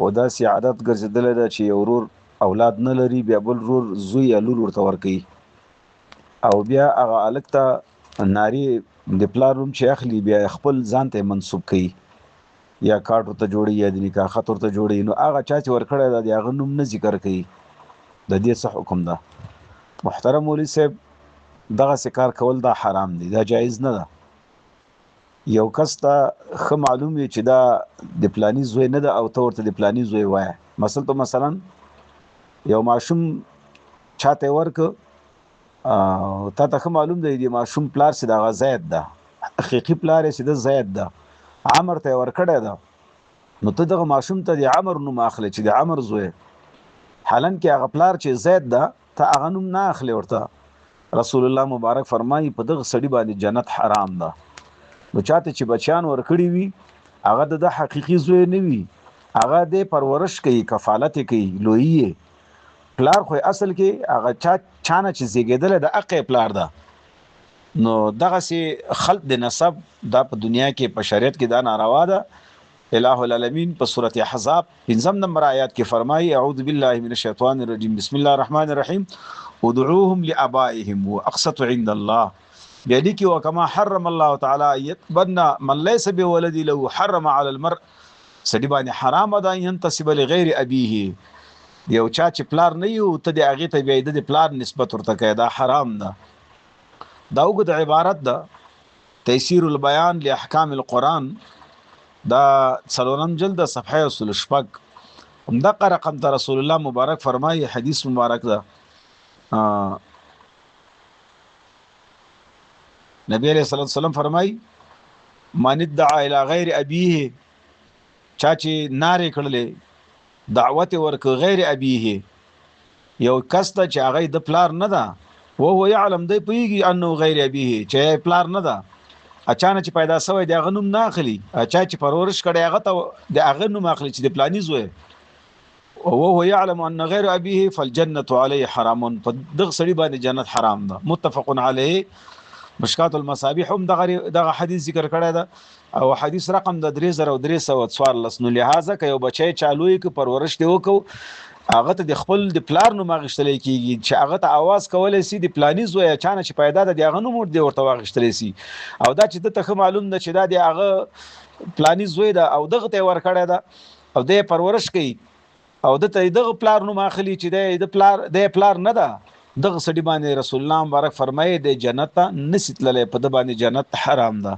او داسې عادت ګرځېدلی ده چې یو ورور اولاد نه لري بیا بل ورور زوی یا لور ورته ورکوي او بیا هغه هلک ته ناري د پلار نوم چې اخلي بیا خپل ځان ته منسوب کوي یا کارت ورته جوړي یا د نکاح خط ورته جوړي نو هغه چا چې ورکړی ده د هغه نوم نه ذکر کوي د دې څه حکم ده محترم مولوي صاحب دغسې کار کول دا حرام دی دا جایز نه ده یو کس ته ښه معلوم وي چې دا د پلاني زوی نه ده او ته ورته د پلاني زوی وایه مثلا یو ماشوم چاته ورکه تا ته ښه معلوم دی د ماشوم پلار چې دغه زید ده حقیقي پلار یې چې د زید ده عمر ته یې ورکړی ده نو ته دغه ماشوم ته د عمر نوم اخلي چې د عمر زوی حالان کې هغه پلار چې زید ده ته هغه نوم نه اخلي ورته رسول الله مبارک فرمایي په دغه سړي باندې جنت حرام ده نو چاته چې بچیان ورکړي وي هغه د حقیقي زوی نه وي هغه د پرورش کوي کفالت کوي لوی پلار خو اصل کې هغه چانه چې زیږیدل د اقې پلار ده نو دغه سي خلق د نسب دا په دنیا کې په شریعت کې دا ناروا ده الہ العالمین په سورۃ احزاب 5 نمبر آیات کې فرمایي اعوذ بالله من الشیطان الرجیم بسم الله الرحمن الرحیم ادعوهم لآبائهم واقسط عند الله بیدی کی وکما حرم الله تعالی یتبنى من ليس بولد له حرم على المرء سړي باندې حرام ده ينتسب لغیر ابيه یو چا چې پلار نه یو ته د هغه ته بیا د پلار نسبت ورته کوي دا حرام ده دا وګد عبارت ده تيسير البيان لاحکام القرآن دا څلورم جلد صفحه اصول شپږ همدغه رقم ته رسول الله مبارک فرمایي حدیث مبارک ده نبی علیہ الصلوۃ والسلام فرمایي من ادعى الى غیر ابيه چا چې ناره کړلې دعوت ورک غیر ابيه یو کس ته چې هغه د پلار نه ده او هو يعلم دی پویږي انه غیر ابيه چې پلار نه ده اچانک چې پیدا شوی د غنوم نه اخلي اچا چې پرورش کړي هغه ته د غنوم اخلي چې د پلاني زوی او هو يعلم ان غیر ابيه فالجنه عليه حرام فدغ سړي باندې جنت حرام ده متفق علیه مشکات المصابيح هم دغه حدیث ذکر کړی ده او حدیث رقم د 3314 نو لہذا که یو بچی چالوې ک پرورش دی وکاو هغه ته د خپل د پلار نوم غشتلې کیږي چې هغه ته आवाज کولای سي د پلاني زوی اچانک چې پیدا د هغه نوم ورته واغشتلې سي او دا چې ته معلوم ده چې دا د هغه پلاني زوی ده او دغه ته ورکړی ده او د پرورش کوي او دغه پلار نوم اخلي چې د پلار نه ده دغه سړي باندې رسول الله مبارک فرمایي د جنت نسیت للی په د باندې جنت حرام ده